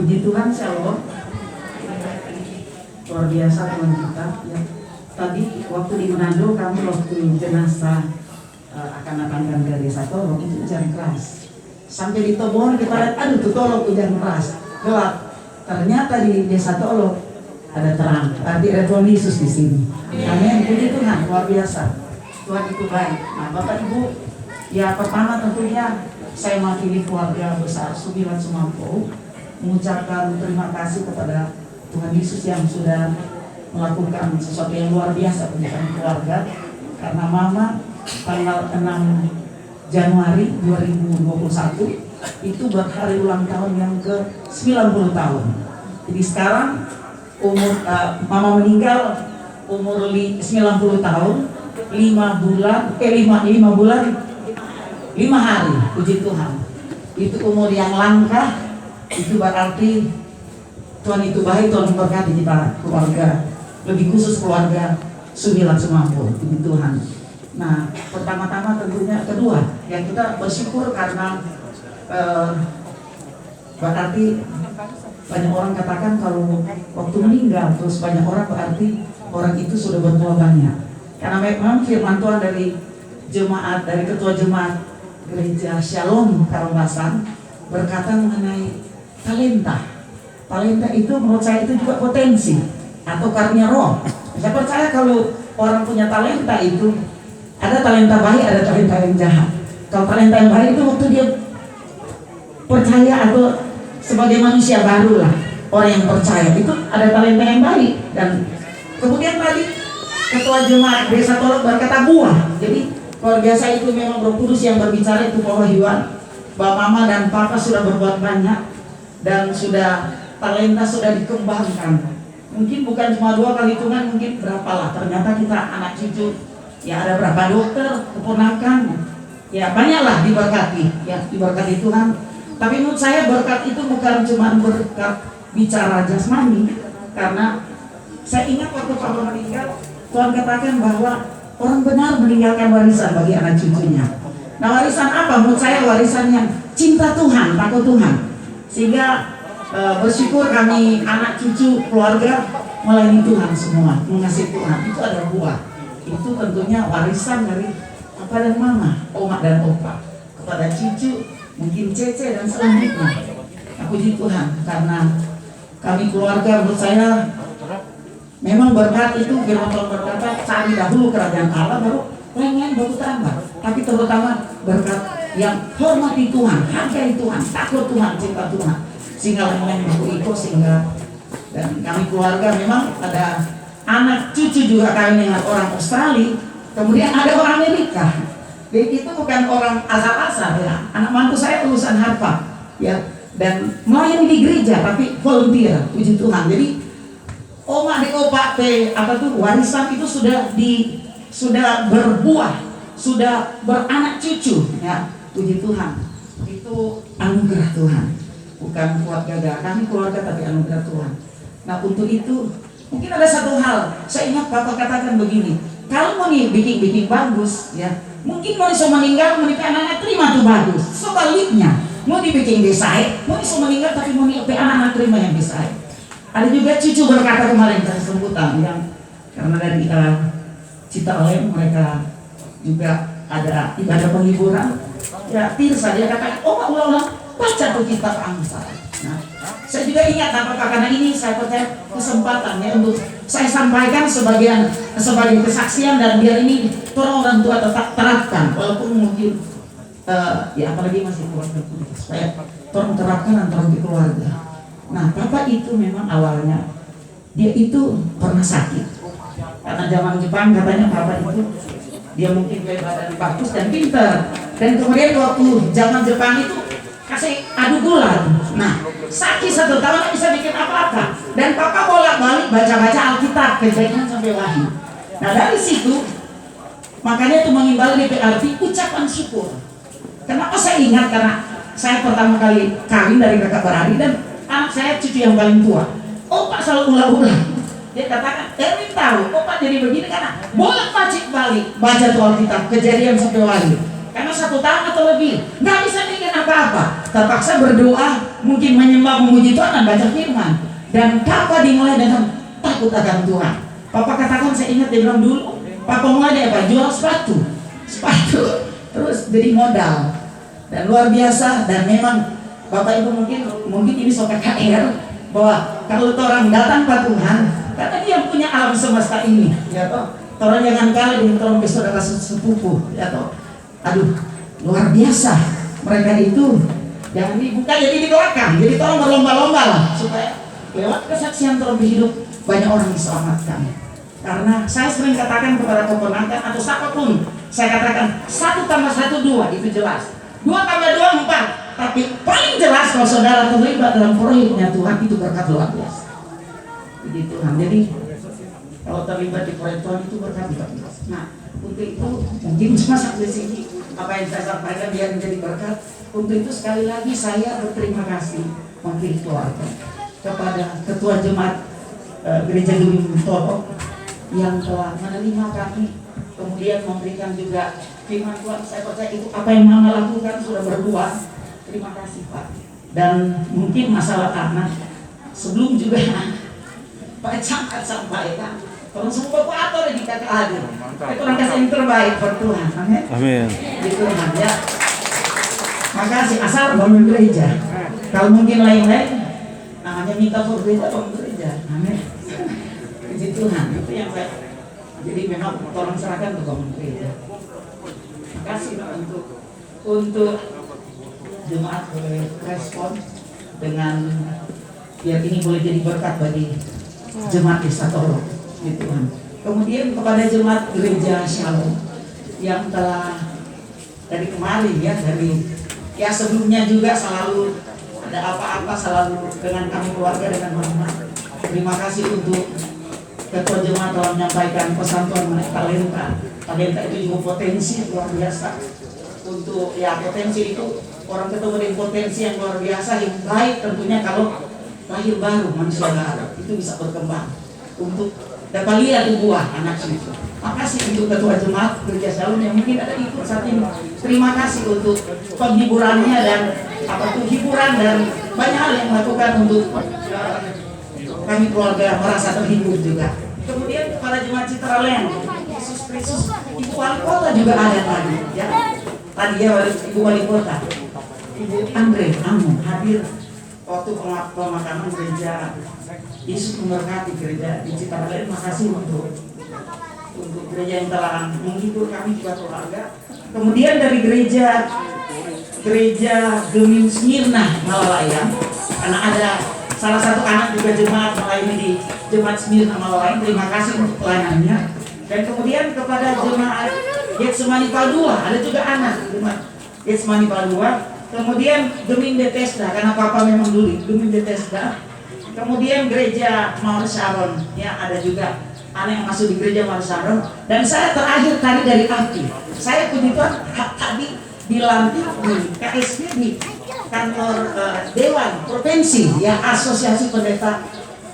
Puji Tuhan, Shalom. Luar biasa Tuhan kita ya. Tadi waktu di Manado kami waktu jenazah akan datangkan ke desa Tolong itu hujan keras. Sampai di Tobon kita lihat, aduh tuh Tolong hujan keras, gelap. Ternyata di desa Tolong ada terang. Arti ada Tuhan Yesus di sini. Amin. Puji Tuhan, luar biasa. Tuhan itu baik. Nah, Bapak Ibu, ya pertama tentunya saya mewakili keluarga besar Sumilat Sumampo mengucapkan terima kasih kepada Tuhan Yesus yang sudah melakukan sesuatu yang luar biasa bagi keluarga. Karena Mama tanggal 6 Januari 2021 itu berhari ulang tahun yang ke 90 tahun. Jadi sekarang umur Mama meninggal umur 90 tahun 5 hari. Puji Tuhan. Itu umur yang langka. Itu berarti Tuhan itu baik, Tuhan memberkati kita keluarga, lebih khusus keluarga Sumilat Sumampo. Puji Tuhan. Nah, pertama-tama tentunya kedua yang kita bersyukur karena berarti banyak orang katakan kalau waktu meninggal terus banyak orang berarti orang itu sudah berbuah banyak. Karena memang firman Tuhan dari jemaat, dari ketua jemaat gereja Shalom Karangbasan berkata mengenai talenta. Talenta itu menurut saya itu juga potensi atau karunia roh. Saya percaya kalau orang punya talenta itu ada talenta baik, ada talenta yang jahat. Kalau talenta yang baik itu waktu dia percaya atau sebagai manusia baru lah, orang yang percaya itu ada talenta yang baik. Dan kemudian tadi ketua jemaat desa Tolok berkata buah. Jadi luar biasa itu memang Roh Kudus yang berbicara itu pewahyuan bahwa Mama dan Papa sudah berbuat banyak dan sudah talenta sudah dikembangkan. Mungkin bukan cuma 2 kali hitungan, mungkin berapa lah. Ternyata kita anak cucu ya ada berapa dokter, keponakan, ya banyaklah diberkati, ya diberkati Tuhan. Tapi menurut saya berkat itu bukan cuma berkat bicara jasmani, karena saya ingat waktu Papa meninggal, Tuhan katakan bahwa orang benar meninggalkan warisan bagi anak cucunya. Nah, warisan apa? Menurut saya warisan yang cinta Tuhan, takut Tuhan. Sehingga bersyukur kami anak cucu keluarga melayani Tuhan semua, mengasihi Tuhan. Itu ada buah. Itu tentunya warisan dari Papa dan Mama, Oma dan Opa kepada cucu, mungkin Cece dan selanjutnya. Puji Tuhan karena kami keluarga menurut saya memang berkat itu firman Tuhan berkata cari dahulu kerajaan Allah baru pengen baru tambah. Tapi terutama berkat yang hormati Tuhan, hargai Tuhan, takut Tuhan, cinta Tuhan, sehingga lain-lain baru ikut. Sehingga dan kami keluarga memang ada anak cucu juga kami dengan orang Australia, kemudian ada orang Amerika. Jadi itu bukan orang asal-asal ya. Anak mantu saya lulusan Harvard ya, dan melayani di gereja tapi volunteer. Puji Tuhan. Jadi Oma de Opa apa tuh warisan itu sudah berbuah, sudah beranak cucu ya. Puji Tuhan. Itu anugerah Tuhan. Bukan keluarga kami keluarga tapi anugerah Tuhan. Nah, untuk itu mungkin ada satu hal. Saya ingat Bapak katakan begini, kalau mau nih bikin bagus ya, mungkin mau bisa meninggal menikah anak-anak terima tuh bagus. Sebaliknya mau dibikin desain, mau bisa meninggal tapi mau nih anak-anak terima yang desain. Ada juga cucu berkata kemarin dari Sembutan yang karena dari Citalem mereka juga ada ibadah penghiburan. Ya Tirsa dia katakan, ulang-ulang baca tuh kitab Amsal. Nah, saya juga ingat apakah karena ini saya percaya kesempatan ya untuk saya sampaikan sebagai kesaksian dan biar ini orang tua tetap terapkan walaupun mungkin ya apalagi masih keluarga supaya orang terapkan antara di keluarga. Nah, Bapak itu memang awalnya dia itu pernah sakit karena zaman Jepang katanya Bapak itu dia mungkin badan bagus dan pintar, dan kemudian waktu zaman Jepang itu kasih adu gula. Nah, sakit 1 tahun tidak bisa bikin apa-apa, dan Papa bolak-balik baca-baca Alkitab Kejadian sampai Wahyu. Nah, dari situ makanya itu mengimbau arti ucapan syukur. Kenapa saya ingat? Karena saya pertama kali kawin dari kakak beradik dan anak saya cucu yang paling tua. Opa selalu ulang-ulang. Dia katakan, Erwin tahu, Opa jadi begini karena bolak-balik baca tuh Alkitab Kejadian sampai Wahyu. Karena 1 tahun atau lebih nggak bisa bikin apa apa-apa, terpaksa berdoa, mungkin menyembah, memuji Tuhan dan baca firman. Dan Papa dimulai dengan takut akan Tuhan. Papa katakan, saya ingat dia bilang dulu, Papa mau ada apa? Jual sepatu, terus jadi modal. Dan luar biasa. Dan memang Bapak Ibu mungkin ini soal KKR, bahwa kalau orang datang ke Tuhan, karena dia punya alam semesta ini, ya toh. Orang jangan kalah dengan orang saudara sepupu, ya toh. Aduh, luar biasa. Mereka itu jangan dibuka, jadi didoakan. Jadi tolong berlomba-lomba lah supaya lewat kesaksian terlebih hidup banyak orang diselamatkan. Karena saya sering katakan kepada keponakan atau siapapun, saya katakan 1 tambah 1 2 itu jelas. 2 tambah 2 4. Tapi paling jelas kalau saudara terlibat dalam proyeknya Tuhan, itu berkat luar biasa. Begitu Tuhan. Jadi kalau terlibat di proyek Tuhan itu berkat luar biasa. Nah, untuk itu mungkin cuma sampai sini apa yang saya sampaikan biar menjadi berkat. Untuk itu sekali lagi saya berterima kasih mewakili keluarga kepada Ketua Jemaat Gereja Gemim Toro yang telah menerima kami, kemudian memberikan juga firman Tuhan. Saya percaya itu apa yang Mama lakukan sudah berbuah. Terima kasih Pak. Dan mungkin masalah anak sebelum juga Pak sangat sampaikan. Kalau semua Bapak atur di kakak hadir. Itu orang kasih yang terbaik buat Tuhan. Amin. Amin. Gitu ya. Makasih asal bangun gereja. Kalau mungkin lain-lain, hanya minta for gereja, bangun gereja. Amin. Puji Tuhan. Itu yang saya. Jadi memang tolong serahkan untuk bangun gereja. Makasih Pak untuk jemaat boleh respon dengan biar ini boleh jadi berkat bagi jemaat Desa Toro. Gitu Tuhan. Kemudian kepada jemaat Gereja Shalom yang telah dari kemarin ya sebelumnya juga selalu ada apa-apa selalu dengan kami keluarga dengan Mama. Terima kasih untuk Ketua Jemaat telah menyampaikan pesan Tuhan mengenai talenta. Talenta itu juga potensi luar biasa. Untuk ya potensi itu orang ketemu dengan potensi yang luar biasa yang baik tentunya kalau lahir baru manusia baru itu bisa berkembang untuk dapat lihat buah anak itu. Makasih untuk Ketua Jemaat Gereja Shalom yang mungkin ada ikut saat ini. Terima kasih untuk penghiburannya dan hiburan dan banyak hal yang melakukan untuk kami keluarga merasa terhibur juga. Kemudian kepada Jemaat Citraland, Yesus Kristus, Ibu Wali Kota juga ada tadi, ya. Tadi ya Ibu Wali Kota, Ibu Andre Amu hadir waktu pemakaman gereja. Yesus memberkati gereja di Citraland. Makasih untuk gereja yang telah menghibur kami juga keluarga. Kemudian dari gereja Gemim Smyrna Malalaya, karena ada salah satu anak juga jemaat melayani di Jemaat Smyrna Malalaya. Terima kasih untuk pelayanannya. Dan kemudian kepada jemaat Getsemani Padua, ada juga anak jemaat Getsemani Padua. Kemudian Gemim Bethesda, karena Papa memang dulu Gemim Bethesda. Kemudian gereja Mount Sharon, ya ada juga anak yang masuk di gereja Mount Sharon. Dan saya terakhir tadi dari Aki. Saya puji Tuhan tadi dilantik di KSP di kantor Dewan Provinsi, ya Asosiasi Pendeta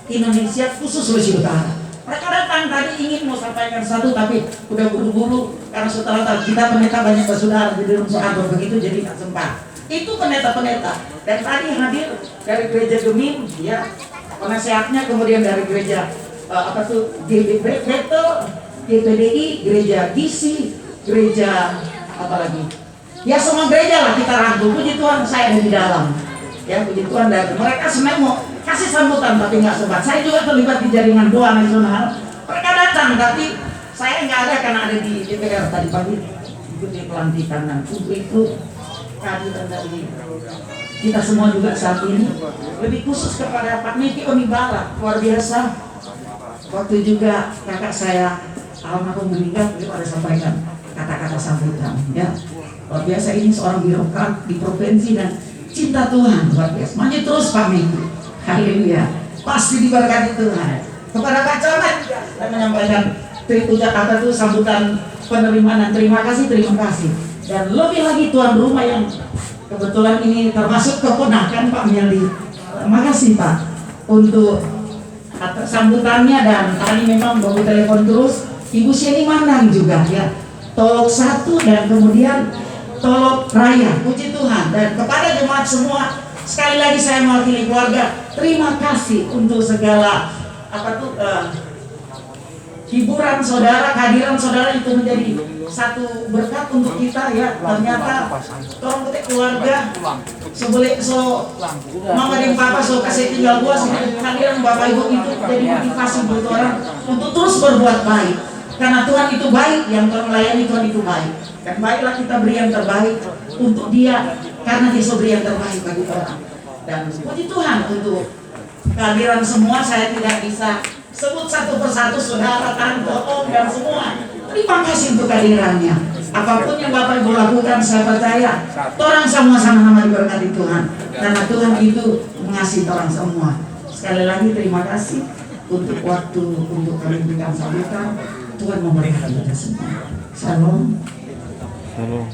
Indonesia khusus Sulawesi Utara. Mereka datang tadi ingin mau sampaikan satu tapi udah buru-buru karena setelah kita pendeta banyak bersaudara di dalam soal begitu jadi tak sempat. Itu pendeta-pendeta dan tadi hadir dari gereja Gemim, ya penasehatnya, kemudian dari gereja GBB Betel, GPDI, gereja GISI, gereja apa lagi? Ya semua gereja lah kita rangkul. Puji Tuhan saya ada di dalam. Ya puji Tuhan, dan mereka sebenarnya mau kasih sambutan tapi nggak sempat. Saya juga terlibat di jaringan doa nasional. Mereka datang tapi saya nggak ada karena ada di DPR tadi pagi ikuti pelantikan. Dan untuk itu kehadiran dari kita semua juga saat ini lebih khusus kepada Pak Niki Onibala, luar biasa. Waktu juga kakak saya almarhum meninggal, beliau ada sampaikan kata-kata sambutan, ya luar biasa. Ini seorang birokrat di provinsi dan cinta Tuhan luar biasa. Maju terus Pak Niki, haleluya, pasti diberkati Tuhan. Kepada Pak Camat saya menyampaikan ucapan itu sambutan penerimaan dan terima kasih. Dan lebih lagi tuan rumah yang kebetulan ini termasuk keponakan Pak Meldi. Terima kasih Pak untuk sambutannya, dan tadi memang bawa telepon terus. Ibu Sheni Mandang juga ya. Tolok 1 dan kemudian Tolok Raya. Puji Tuhan. Dan kepada jemaat semua, sekali lagi saya mewakili keluarga, terima kasih untuk segala hiburan saudara, kehadiran saudara itu menjadi satu berkat untuk kita ya. Ternyata orang kita keluarga mama dan papa kasih tinggal buat kehadiran bapak ibu itu jadi motivasi buat orang untuk terus berbuat baik. Karena Tuhan itu baik, yang Tuhan melayani Tuhan itu baik. Dan baiklah kita beri yang terbaik untuk dia, karena dia beri yang terbaik bagi orang. Dan puji Tuhan untuk kehadiran semua. Saya tidak bisa sebut satu persatu, saudara, tante, om, dan semua. Terima kasih untuk kehadirannya. Apapun yang Bapak Ibu lakukan, saya percaya orang sama-sama diberkati Tuhan. Karena Tuhan itu mengasihi orang semua. Sekali lagi terima kasih untuk waktu untuk kami berikan sambutan. Tuhan memberkati kita semua. Shalom. Shalom.